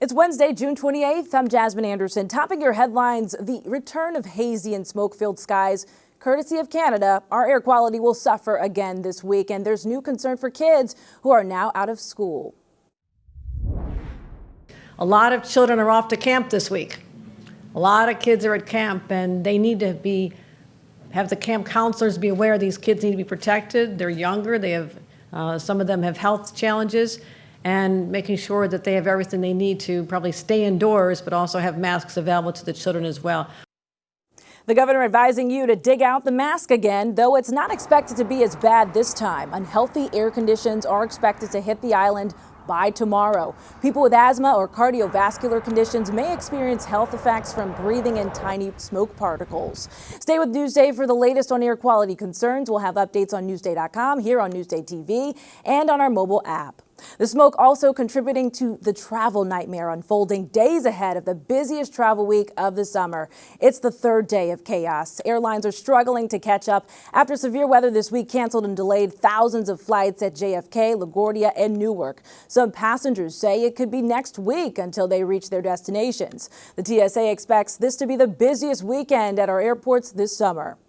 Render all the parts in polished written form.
It's Wednesday, June 28th. I'm Jasmine Anderson. Topping your headlines, the return of hazy and smoke-filled skies. Courtesy of Canada, our air quality will suffer again this week, and there's new concern for kids who are now out of school. A lot of children are off to camp this week. A lot of kids are at camp, and they need to have the camp counselors be aware these kids need to be protected. They're younger. They have some of them have health challenges, and making sure that they have everything they need to probably stay indoors, but also have masks available to the children as well. The governor advising you to dig out the mask again, though it's not expected to be as bad this time. Unhealthy air conditions are expected to hit the island by tomorrow. People with asthma or cardiovascular conditions may experience health effects from breathing in tiny smoke particles. Stay with Newsday for the latest on air quality concerns. We'll have updates on Newsday.com, here on NewsdayTV, and on our mobile app. The smoke also contributing to the travel nightmare unfolding days ahead of the busiest travel week of the summer. It's the third day of chaos. Airlines are struggling to catch up after severe weather this week canceled and delayed thousands of flights at JFK, LaGuardia, and Newark. Some passengers say it could be next week until they reach their destinations. The TSA expects this to be the busiest weekend at our airports this summer.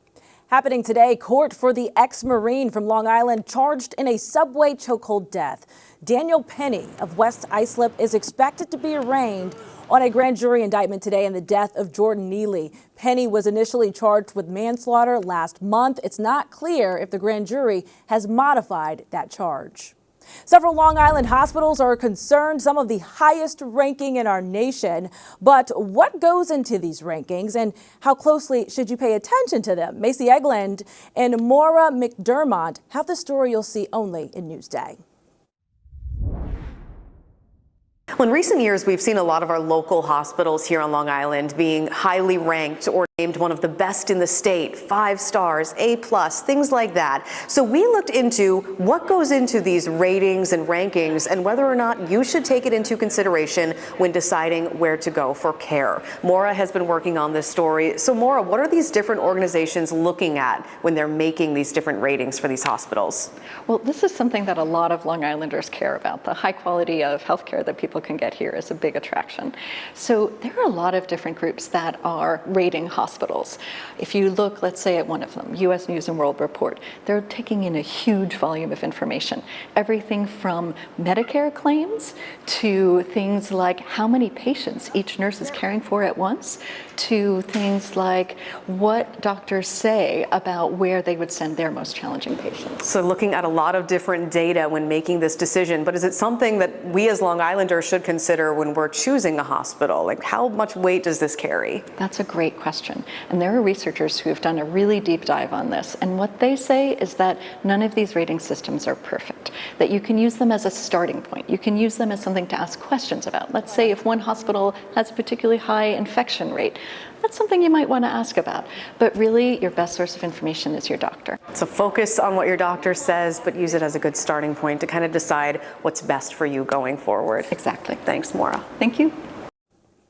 Happening today, court for the ex-Marine from Long Island charged in a subway chokehold death. Daniel Penny of West Islip is expected to be arraigned on a grand jury indictment today in the death of Jordan Neely. Penny was initially charged with manslaughter last month. It's not clear if the grand jury has modified that charge. Several Long Island hospitals are concerned, some of the highest ranking in our nation. But what goes into these rankings and how closely should you pay attention to them? Macy Egland and Maura McDermott have the story you'll see only in Newsday. Well, in recent years, we've seen a lot of our local hospitals here on Long Island being highly ranked or named one of the best in the state, 5 stars, A+, things like that. So we looked into what goes into these ratings and rankings and whether or not you should take it into consideration when deciding where to go for care. Maura has been working on this story. So Maura, what are these different organizations looking at when they're making these different ratings for these hospitals? Well, this is something that a lot of Long Islanders care about. The high quality of healthcare that people can get here is a big attraction. So there are a lot of different groups that are rating hospitals. If you look, let's say, at one of them, U.S. News and World Report, they're taking in a huge volume of information. Everything from Medicare claims to things like how many patients each nurse is caring for at once, to things like what doctors say about where they would send their most challenging patients. So looking at a lot of different data when making this decision, but is it something that we as Long Islanders should consider when we're choosing a hospital? Like, how much weight does this carry? That's a great question. And there are researchers who have done a really deep dive on this. And what they say is that none of these rating systems are perfect, that you can use them as a starting point. You can use them as something to ask questions about. Let's say if one hospital has a particularly high infection rate, that's something you might want to ask about. But really, your best source of information is your doctor. So focus on what your doctor says, but use it as a good starting point to kind of decide what's best for you going forward. Exactly. Thanks, Maura. Thank you.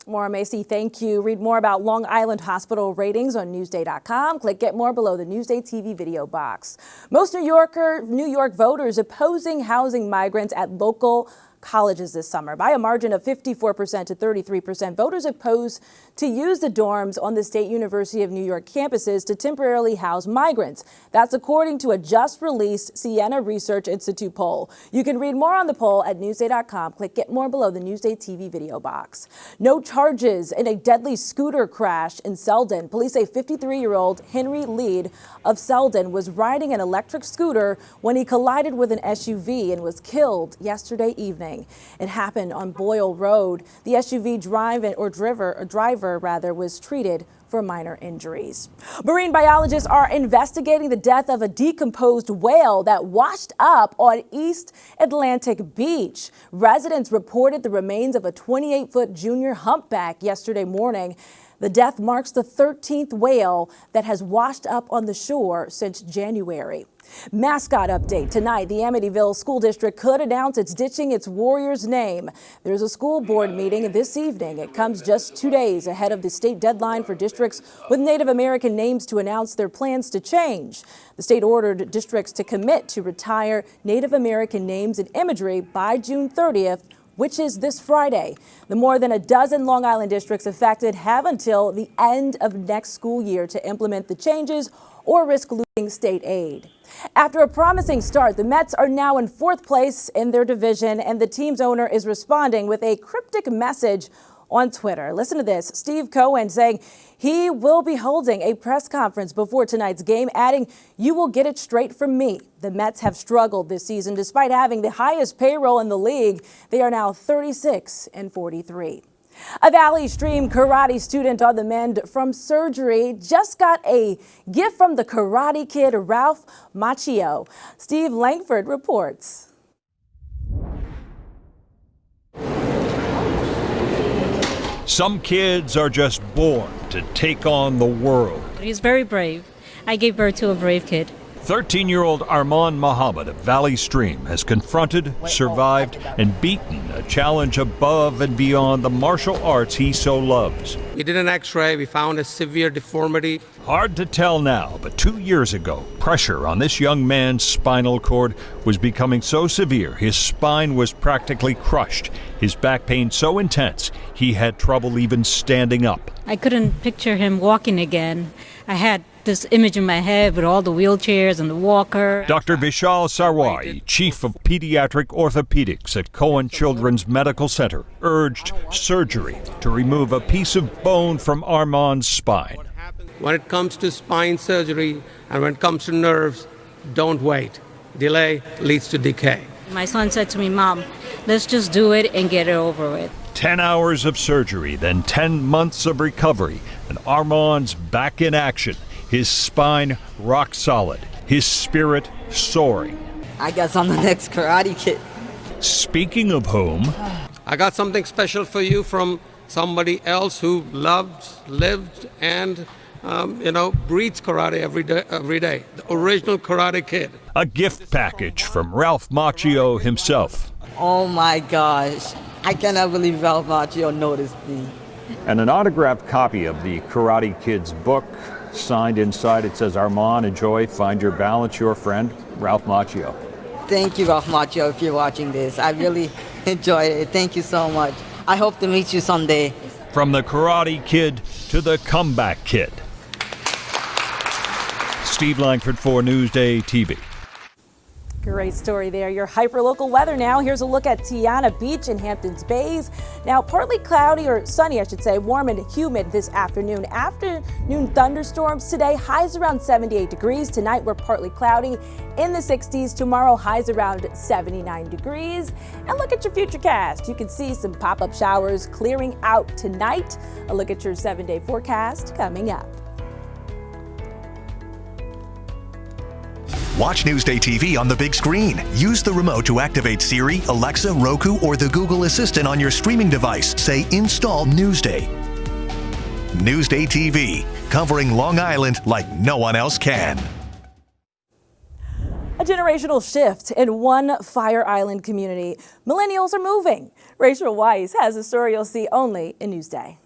Maura, Macy, thank you. Read more about Long Island hospital ratings on Newsday.com. Click Get More below the Newsday TV video box. Most New York voters opposing housing migrants at local colleges this summer. By a margin of 54% to 33%, voters oppose to use the dorms on the State University of New York campuses to temporarily house migrants. That's according to a just released Siena Research Institute poll. You can read more on the poll at Newsday.com. Click Get More below the Newsday TV video box. No charges in a deadly scooter crash in Selden. Police say 53-year-old Henry Lead of Selden was riding an electric scooter when he collided with an SUV and was killed yesterday evening. It happened on Boyle Road. The SUV driver was treated for minor injuries. Marine biologists are investigating the death of a decomposed whale that washed up on East Atlantic Beach. Residents reported the remains of a 28-foot junior humpback yesterday morning. The death marks the 13th whale that has washed up on the shore since January. Mascot update tonight. The Amityville School District could announce it's ditching its Warriors name. There's a school board meeting this evening. It comes just 2 days ahead of the state deadline for districts with Native American names to announce their plans to change. The state ordered districts to commit to retire Native American names and imagery by June 30th which is this Friday. The more than a dozen Long Island districts affected have until the end of next school year to implement the changes or risk losing state aid. After a promising start, the Mets are now in fourth place in their division, and the team's owner is responding with a cryptic message on Twitter. Listen to this. Steve Cohen saying he will be holding a press conference before tonight's game, adding, "You will get it straight from me." The Mets have struggled this season despite having the highest payroll in the league. They are now 36-43. A Valley Stream karate student on the mend from surgery just got a gift from the Karate Kid, Ralph Macchio. Steve Langford reports. Some kids are just born to take on the world. He's very brave. I gave birth to a brave kid. 13-year-old Armand Muhammad of Valley Stream has confronted, survived, and beaten a challenge above and beyond the martial arts he so loves. We did an x-ray. We found a severe deformity. Hard to tell now, but 2 years ago, pressure on this young man's spinal cord was becoming so severe his spine was practically crushed. His back pain so intense, he had trouble even standing up. I couldn't picture him walking again. I had this image in my head with all the wheelchairs and the walker. Dr. Vishal Sarwai, chief of pediatric orthopedics at Cohen Children's Medical Center, urged surgery to remove a piece of bone from Armand's spine. When it comes to spine surgery and when it comes to nerves, don't wait. Delay leads to decay. My son said to me, "Mom, let's just do it and get it over with." 10 hours of surgery, then 10 months of recovery, and Armand's back in action. His spine rock solid, his spirit soaring. I guess I'm the next Karate Kid. Speaking of whom, I got something special for you from somebody else who loved, lived, and breathes karate every day. The original Karate Kid. a gift package from Ralph Macchio himself. Oh my gosh. I cannot believe Ralph Macchio noticed me. And an autographed copy of the Karate Kid's book. Signed inside, it says, "Armand, enjoy, find your balance, your friend, Ralph Macchio." Thank you, Ralph Macchio, if you're watching this. I really enjoyed it. Thank you so much. I hope to meet you someday. From the Karate Kid to the Comeback Kid. Steve Langford for Newsday TV. Great story there. Your hyper-local weather now. Here's a look at Tiana Beach in Hamptons Bays. Now, partly cloudy, or sunny, I should say, warm and humid this afternoon. Afternoon thunderstorms today, highs around 78 degrees. Tonight, we're partly cloudy in the 60s. Tomorrow, highs around 79 degrees. And look at your futurecast. You can see some pop-up showers clearing out tonight. A look at your 7-day forecast coming up. Watch Newsday TV on the big screen. Use the remote to activate Siri, Alexa, Roku, or the Google Assistant on your streaming device. Say, "Install Newsday." Newsday TV, covering Long Island like no one else can. A generational shift in one Fire Island community. Millennials are moving. Rachel Weiss has a story you'll see only in Newsday.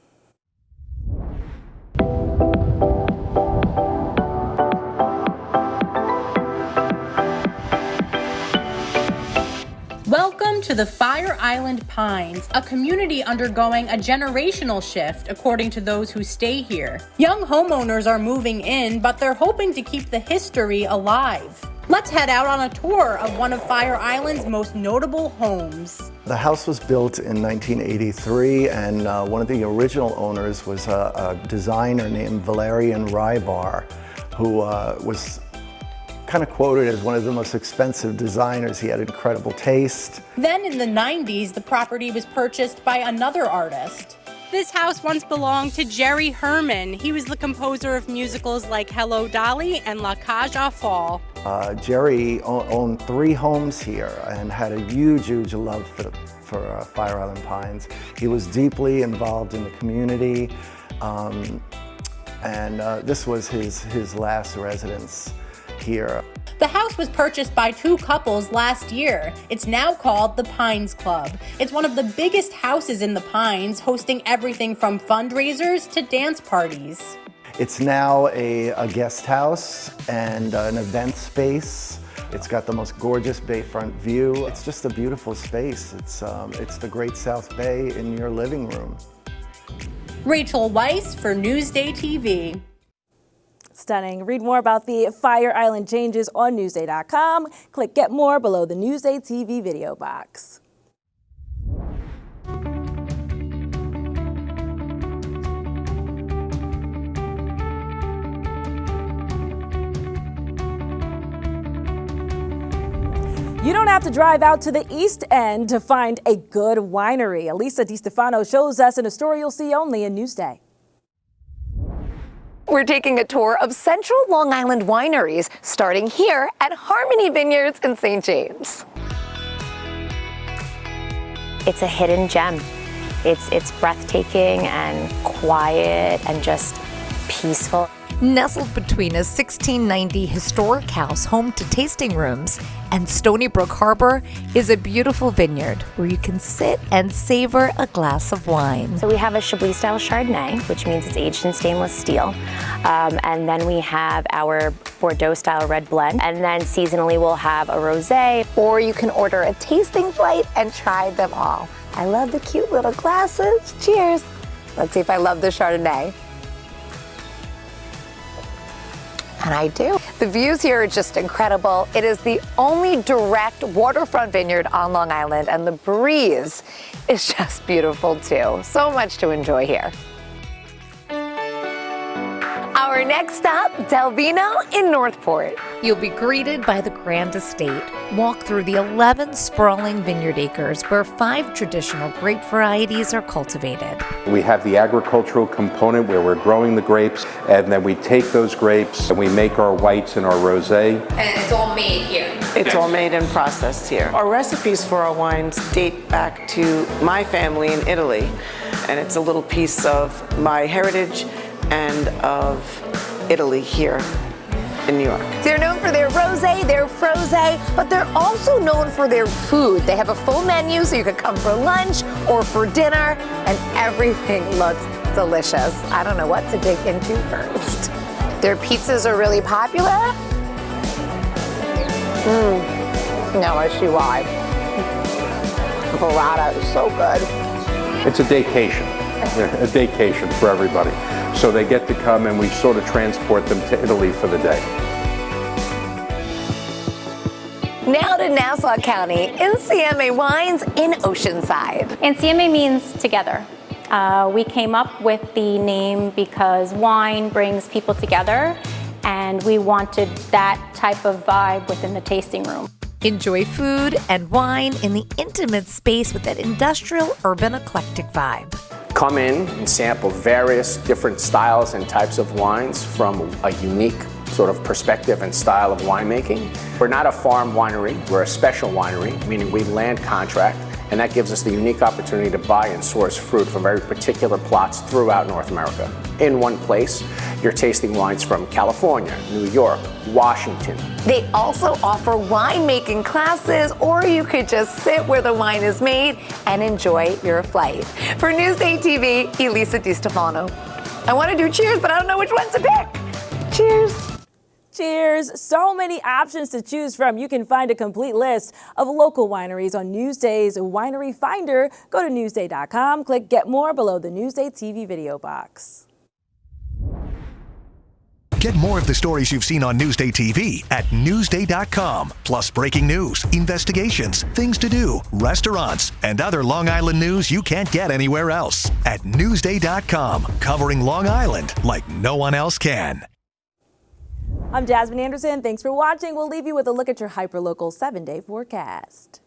Welcome to the Fire Island Pines, a community undergoing a generational shift, according to those who stay here. Young homeowners are moving in, but they're hoping to keep the history alive. Let's head out on a tour of one of Fire Island's most notable homes. The house was built in 1983, and one of the original owners was a designer named Valerian Rybar, who was kind of quoted as one of the most expensive designers. He had incredible taste. Then in the 90s, the property was purchased by another artist. This house once belonged to Jerry Herman. He was the composer of musicals like Hello Dolly and La Cage aux Folles. Jerry owned 3 homes here and had a huge love for Fire Island Pines. He was deeply involved in the community, and this was his last residence here. The house was purchased by 2 couples last year. It's now called the Pines Club. It's one of the biggest houses in the Pines, hosting everything from fundraisers to dance parties. It's now a guest house and an event space It's got the most gorgeous bayfront view. It's just a beautiful space. It's the Great South Bay in your living room. Rachel Weiss for Newsday TV. Stunning. Read more about the Fire Island changes on Newsday.com. Click Get More below the Newsday TV video box. You don't have to drive out to the East End to find a good winery. Elisa DiStefano shows us in a story you'll see only in Newsday. We're taking a tour of Central Long Island wineries, starting here at Harmony Vineyards in St. James. It's a hidden gem. It's breathtaking and quiet and just peaceful. Nestled between a 1690 historic house home to tasting rooms and Stony Brook Harbor is a beautiful vineyard where you can sit and savor a glass of wine. So we have a Chablis style Chardonnay, which means it's aged in stainless steel. And then we have our Bordeaux style red blend. And then seasonally we'll have a rosé. Or you can order a tasting flight and try them all. I love the cute little glasses. Cheers. Let's see if I love the Chardonnay. And I do. The views here are just incredible. It is the only direct waterfront vineyard on Long Island, and the breeze is just beautiful too. So much to enjoy here. Our next stop, Del Vino in Northport. You'll be greeted by the Grand Estate. Walk through the 11 sprawling vineyard acres where 5 traditional grape varieties are cultivated. We have the agricultural component where we're growing the grapes, and then we take those grapes and we make our whites and our rosé. And it's all made here. It's all made and processed here. Our recipes for our wines date back to my family in Italy, and it's a little piece of my heritage and of Italy here in New York. They're known for their rosé, their frosé, but they're also known for their food. They have a full menu, so you could come for lunch or for dinner, and everything looks delicious. I don't know what to dig into first. Their pizzas are really popular. Now I see why. Burrata is so good. It's a daycation for everybody. So they get to come and we sort of transport them to Italy for the day. Now to Nassau County, NCMA Wines in Oceanside. NCMA means together. We came up with the name because wine brings people together, and we wanted that type of vibe within the tasting room. Enjoy food and wine in the intimate space with that industrial, urban, eclectic vibe. Come in and sample various different styles and types of wines from a unique sort of perspective and style of winemaking. We're not a farm winery, we're a special winery, meaning we land contract, and that gives us the unique opportunity to buy and source fruit from very particular plots throughout North America. In one place, you're tasting wines from California, New York, Washington. They also offer winemaking classes, or you could just sit where the wine is made and enjoy your flight. For Newsday TV, Elisa DiStefano. I want to do cheers, but I don't know which one to pick. Cheers. Cheers! So many options to choose from. You can find a complete list of local wineries on Newsday's Winery Finder. Go to Newsday.com, click Get More below the Newsday TV video box. Get more of the stories you've seen on Newsday TV at Newsday.com. Plus breaking news, investigations, things to do, restaurants, and other Long Island news you can't get anywhere else. At Newsday.com, covering Long Island like no one else can. I'm Jasmine Anderson. Thanks for watching. We'll leave you with a look at your hyperlocal 7-day forecast.